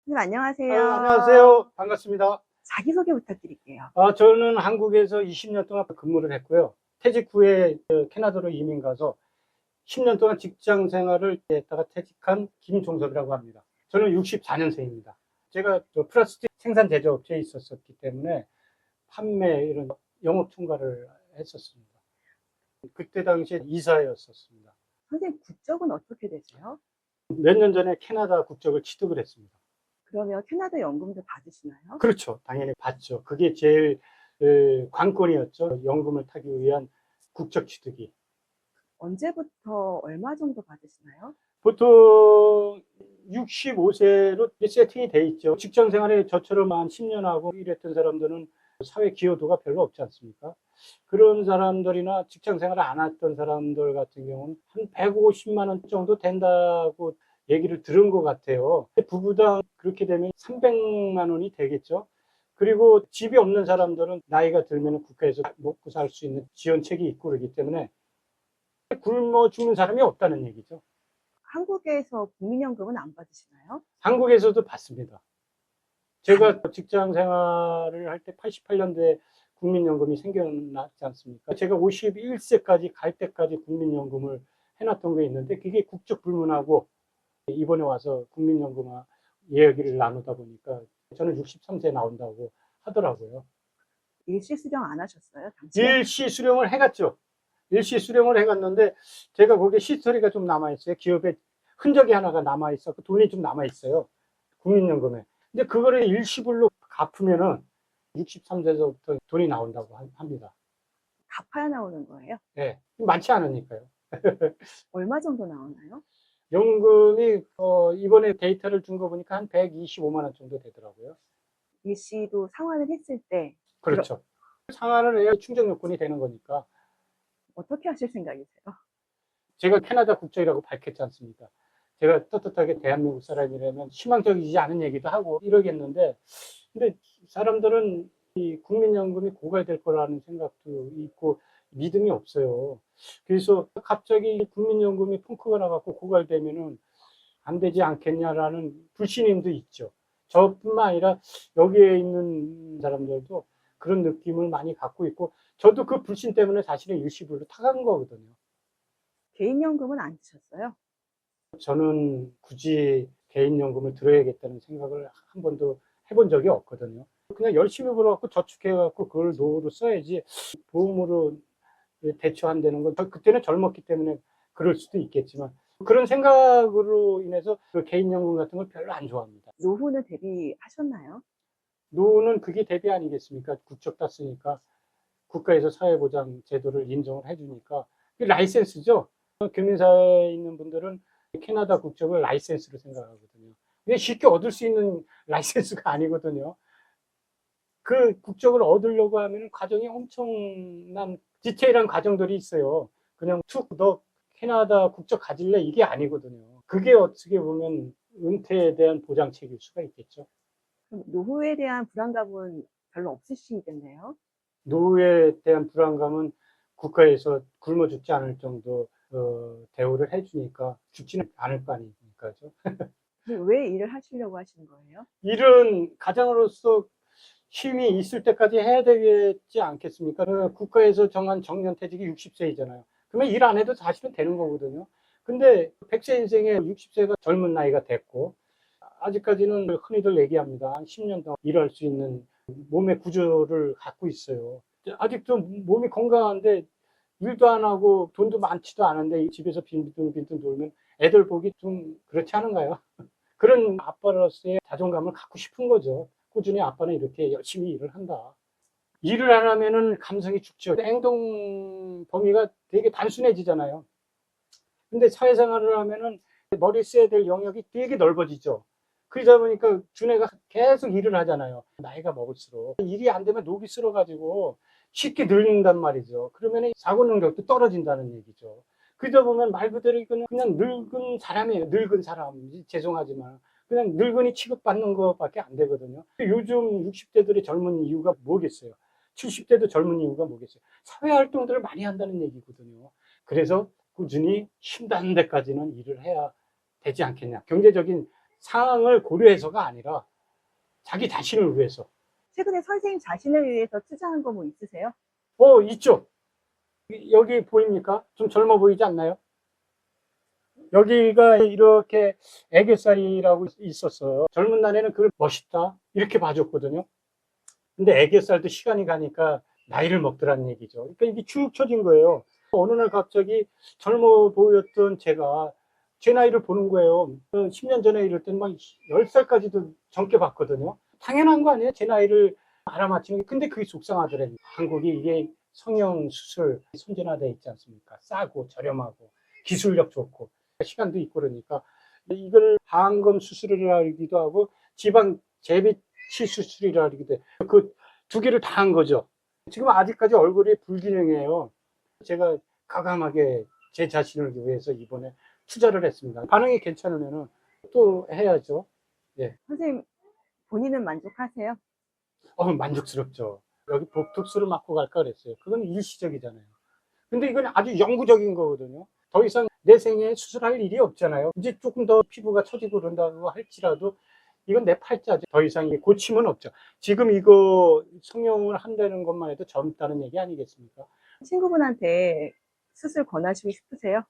선생님 안녕하세요. 안녕하세요. 반갑습니다. 자기소개 부탁드릴게요. 저는 한국에서 20년 동안 근무를 했고요. 퇴직 후에 캐나다로 이민 가서 10년 동안 직장 생활을 했다가 퇴직한 김종섭이라고 합니다. 저는 64년생입니다. 제가 플라스틱 생산 제조업체에 있었기 때문에 판매 이런 영업 총괄을 했었습니다. 그때 당시에 이사였었습니다. 선생님 국적은 어떻게 되세요? 몇 년 전에 캐나다 국적을 취득을 했습니다. 그러면 캐나다 연금도 받으시나요? 그렇죠. 당연히 받죠. 그게 제일 관건이었죠. 연금을 타기 위한 국적 취득이. 언제부터 얼마 정도 받으시나요? 보통 65세로 세팅이 돼 있죠. 직장 생활에 저처럼 한 10년 하고 일했던 사람들은 사회 기여도가 별로 없지 않습니까? 그런 사람들이나 직장 생활을 안 했던 사람들 같은 경우는 한 150만 원 정도 된다고 얘기를 들은 것 같아요. 부부당 그렇게 되면 300만 원이 되겠죠. 그리고 집이 없는 사람들은 나이가 들면 국가에서 먹고 살 수 있는 지원책이 있고 그러기 때문에 굶어 죽는 사람이 없다는 얘기죠. 한국에서 국민연금은 안 받으시나요? 한국에서도 받습니다. 제가 직장 생활을 할 때 88년도에 국민연금이 생겨났지 않습니까? 제가 51세까지 갈 때까지 국민연금을 해놨던 게 있는데 그게 국적 불문하고 이번에 와서 국민연금 이야기를 나누다 보니까 저는 63세에 나온다고 하더라고요. 일시 수령 안 하셨어요, 당시에? 일시 수령을 해갔죠. 일시 수령을 해갔는데 제가 거기에 히스토리가 좀 남아있어요. 기업에 흔적이 하나가 남아있었고 돈이 좀 남아있어요. 국민연금에. 근데 그거를 일시불로 갚으면은 63세서부터 돈이 나온다고 합니다. 갚아야 나오는 거예요? 예. 많지 않으니까요. 얼마 정도 나오나요? 연금이 이번에 데이터를 준 거 보니까 한 125만 원 정도 되더라고요. 일시도 상환을 했을 때 그렇죠. 상환을 해야 충족 요건이 되는 거니까. 어떻게 하실 생각이세요? 제가 캐나다 국적이라고 밝혔지 않습니까? 제가 떳떳하게 대한민국 사람이라면 희망적이지 않은 얘기도 하고 이러겠는데, 근데 사람들은 이 국민연금이 고갈될 거라는 생각도 있고 믿음이 없어요. 그래서 갑자기 국민연금이 펑크가 나갖고 고갈되면은 안 되지 않겠냐라는 불신임도 있죠. 저뿐만 아니라 여기에 있는 사람들도 그런 느낌을 많이 갖고 있고, 저도 그 불신 때문에 사실은 일시불로 타간 거거든요. 개인연금은 안 드셨어요? 저는 굳이 개인연금을 들어야겠다는 생각을 한 번도 해본 적이 없거든요. 그냥 열심히 벌어갖고 저축해갖고 그걸 노후로 써야지 보험으로 대처한다는 건 그때는 젊었기 때문에 그럴 수도 있겠지만 그런 생각으로 인해서 그 개인연금 같은 걸 별로 안 좋아합니다. 노후는 대비하셨나요? 노후는 그게 대비 아니겠습니까? 국적 땄으니까 국가에서 사회보장 제도를 인정을 해주니까 라이센스죠. 교민사회에 있는 분들은 캐나다 국적을 라이센스로 생각하거든요. 이게 쉽게 얻을 수 있는 라이센스가 아니거든요. 그 국적을 얻으려고 하면 과정이 엄청난 디테일한 과정들이 있어요. 그냥 툭 너 캐나다 국적 가질래 이게 아니거든요. 그게 어떻게 보면 은퇴에 대한 보장책일 수가 있겠죠. 그럼 노후에 대한 불안감은 별로 없으시겠네요? 노후에 대한 불안감은 국가에서 굶어 죽지 않을 정도 대우를 해주니까 죽지는 않을 거 아닙니까죠. 왜 일을 하시려고 하시는 거예요? 일은 가장으로서 힘이 있을 때까지 해야 되지 않겠습니까? 국가에서 정한 정년퇴직이 60세이잖아요. 그러면 일 안 해도 사실은 되는 거거든요. 근데 100세 인생에 60세가 젊은 나이가 됐고 아직까지는 흔히들 얘기합니다. 한 10년 더 일할 수 있는 몸의 구조를 갖고 있어요. 아직도 몸이 건강한데 일도 안 하고 돈도 많지도 않은데 집에서 빈둥빈둥 돌면 애들 보기 좀 그렇지 않은가요? 그런 아빠로서의 자존감을 갖고 싶은 거죠. 꾸준히 아빠는 이렇게 열심히 일을 한다. 일을 안 하면은 감성이 죽죠. 행동 범위가 되게 단순해지잖아요. 근데 사회생활을 하면은 머리 써야 될 영역이 되게 넓어지죠. 그러다 보니까 두뇌가 계속 일을 하잖아요. 나이가 먹을수록 일이 안 되면 녹이 슬어가지고 쉽게 늙는단 말이죠. 그러면 사고 능력도 떨어진다는 얘기죠. 그러다 보면 말 그대로 이거는 그냥 늙은 사람이에요. 늙은 사람. 죄송하지만 그냥 늙은이 취급받는 것밖에 안 되거든요. 요즘 60대들의 젊은 이유가 뭐겠어요? 70대도 젊은 이유가 뭐겠어요? 사회활동들을 많이 한다는 얘기거든요. 그래서 꾸준히 쉰다는 데까지는 일을 해야 되지 않겠냐. 경제적인 상황을 고려해서가 아니라 자기 자신을 위해서. 최근에 선생님 자신을 위해서 투자한 거 뭐 있으세요? 있죠. 여기 보입니까? 좀 젊어 보이지 않나요? 여기가 이렇게 애교살이라고 있었어요. 젊은 날에는 그걸 멋있다 이렇게 봐줬거든요. 근데 애교살도 시간이 가니까 나이를 먹더라는 얘기죠. 그러니까 이게 축 처진 거예요. 어느 날 갑자기 젊어 보였던 제가 제 나이를 보는 거예요. 10년 전에 이럴 때는 막 10살까지도 젊게 봤거든요. 당연한 거 아니에요? 제 나이를 알아맞히는 게. 근데 그게 속상하더라고요. 한국이 이게 성형 수술 선진화돼 있지 않습니까? 싸고 저렴하고 기술력 좋고 시간도 있고 그러니까 이걸 방검 수술이라기도 하고 지방 재배치 수술이라기도 해요. 그 두 개를 다 한 거죠. 지금 아직까지 얼굴이 불균형해요. 제가 과감하게 제 자신을 위해서 이번에 투자를 했습니다. 반응이 괜찮으면 또 해야죠. 예. 선생님 본인은 만족하세요? 만족스럽죠. 여기 복특수를 맞고 갈까 그랬어요. 그건 일시적이잖아요. 근데 이건 아주 영구적인 거거든요. 더 이상 내 생에 수술할 일이 없잖아요. 이제 조금 더 피부가 처지고 그런다고 할지라도 이건 내 팔자죠. 더 이상 고침은 없죠. 지금 이거 성형을 한다는 것만 해도 젊다는 얘기 아니겠습니까? 친구분한테 수술 권하시고 싶으세요?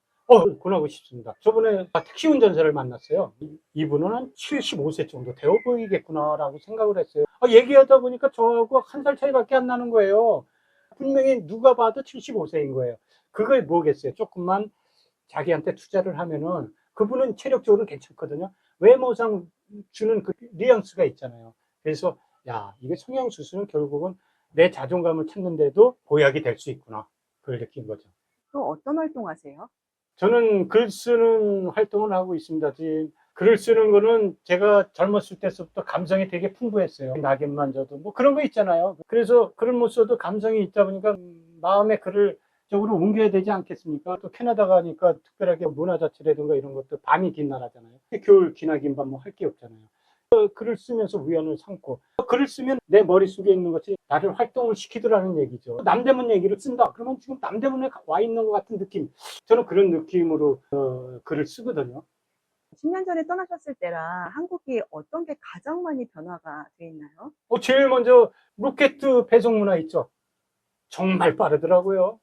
권하고 싶습니다. 저번에 택시 운전사를 만났어요. 이분은 한 75세 정도 되어 보이겠구나라고 생각을 했어요. 얘기하다 보니까 저하고 한 살 차이밖에 안 나는 거예요. 분명히 누가 봐도 75세인 거예요. 그걸 뭐겠어요? 조금만 자기한테 투자를 하면은 그분은 체력적으로 괜찮거든요. 외모상 주는 그 뉘앙스가 있잖아요. 그래서 야, 이게 성형수술은 결국은 내 자존감을 찾는데도 보약이 될 수 있구나. 그걸 느낀 거죠. 또 어떤 활동 하세요? 저는 글 쓰는 활동을 하고 있습니다. 지금 글을 쓰는 거는 제가 젊었을 때부터 감성이 되게 풍부했어요. 낙엽만 져도 뭐 그런 거 있잖아요. 그래서 글을 못 써도 감성이 있다 보니까 마음의 글을 쪽으로 옮겨야 되지 않겠습니까? 또 캐나다 가니까 특별하게 문화 자체라든가 이런 것도 밤이 긴 나라잖아요. 겨울 기나긴 밤 뭐 할 게 없잖아요. 글을 쓰면서 우연을 삼고 글을 쓰면 내 머릿속에 있는 것이 나를 활동을 시키더라는 얘기죠. 남대문 얘기를 쓴다. 그러면 지금 남대문에 와 있는 것 같은 느낌. 저는 그런 느낌으로 글을 쓰거든요. 10년 전에 떠나셨을 때랑 한국이 어떤 게 가장 많이 변화가 돼 있나요? 제일 먼저 로켓 배송 문화 있죠. 정말 빠르더라고요.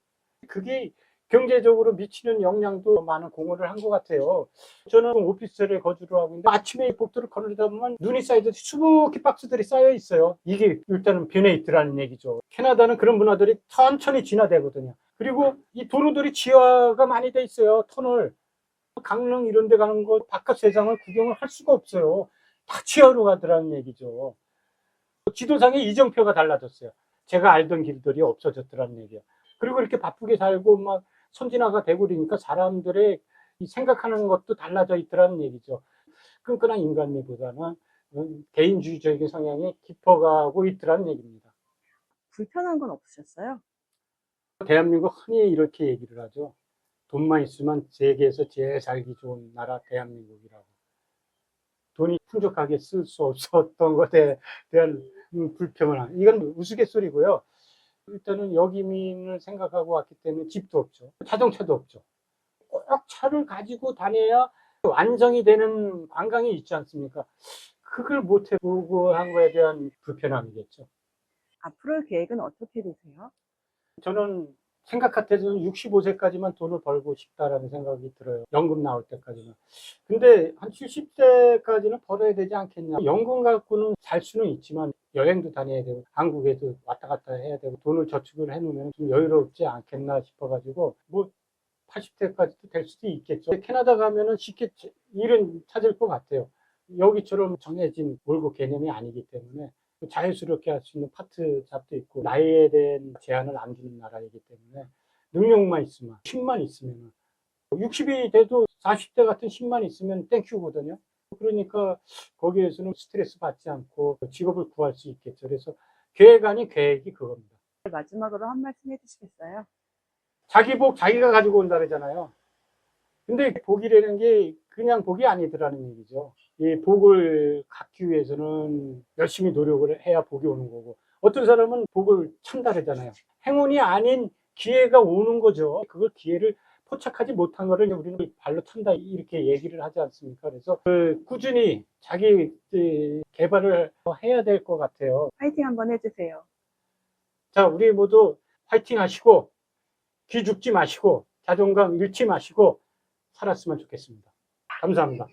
그게 경제적으로 미치는 영향도 많은 공헌을 한 것 같아요. 저는 오피스텔에 거주를 하고 있는데 아침에 복도를 걸으다 보면 눈이 쌓이듯이 수북히 박스들이 쌓여 있어요. 이게 일단은 변해 있더라는 얘기죠. 캐나다는 그런 문화들이 천천히 진화되거든요. 그리고 이 도로들이 지하가 많이 돼 있어요. 터널. 강릉 이런 데 가는 거 바깥 세상을 구경을 할 수가 없어요. 다 지하로 가더라는 얘기죠. 지도상에 이정표가 달라졌어요. 제가 알던 길들이 없어졌더라는 얘기예요. 그리고 이렇게 바쁘게 살고 막 선진화가 되고 그러니까 사람들의 생각하는 것도 달라져 있더라는 얘기죠. 끈끈한 인간미보다는 개인주의적인 성향이 깊어가고 있더라는 얘기입니다. 불편한 건 없으셨어요? 대한민국 흔히 이렇게 얘기를 하죠. 돈만 있으면 세계에서 제일 살기 좋은 나라 대한민국이라고. 돈이 풍족하게 쓸 수 없었던 것에 대한 불평을 이건 우스갯소리고요. 일단은 여기민을 생각하고 왔기 때문에 집도 없죠. 자동차도 없죠. 꼭 차를 가지고 다녀야 완성이 되는 관광이 있지 않습니까? 그걸 못 해보고 한 거에 대한 불편함이겠죠. 앞으로의 계획은 어떻게 되세요? 저는 생각 같아서는 65세까지만 돈을 벌고 싶다라는 생각이 들어요. 연금 나올 때까지는. 근데 한 70세까지는 벌어야 되지 않겠냐. 연금 갖고는 살 수는 있지만 여행도 다녀야 되고 한국에도 왔다 갔다 해야 되고 돈을 저축을 해놓으면 좀 여유롭지 않겠나 싶어가지고 뭐 80세까지도 될 수도 있겠죠. 캐나다 가면은 쉽게 일은 찾을 것 같아요. 여기처럼 정해진 몰고 개념이 아니기 때문에 자연스럽게 할 수 있는 파트 잡도 있고 나이에 대한 제한을 안 주는 나라이기 때문에 능력만 있으면 10만 있으면 60이 돼도 40대 같은 10만 있으면 땡큐거든요. 그러니까 거기에서는 스트레스 받지 않고 직업을 구할 수 있겠죠. 그래서 계획 아닌 계획이 그겁니다. 마지막으로 한 말씀 해주시겠어요? 자기 복 자기가 가지고 온다 그러잖아요. 근데 복이라는 게 그냥 복이 아니더라는 얘기죠. 이 복을 갖기 위해서는 열심히 노력을 해야 복이 오는 거고, 어떤 사람은 복을 찬다 그러잖아요. 행운이 아닌 기회가 오는 거죠. 그걸 기회를 포착하지 못한 거를 우리는 발로 찬다 이렇게 얘기를 하지 않습니까? 그래서 꾸준히 자기 개발을 해야 될 것 같아요. 파이팅 한번 해주세요. 자, 우리 모두 화이팅 하시고 기죽지 마시고 자존감 잃지 마시고 살았으면 좋겠습니다. 감사합니다.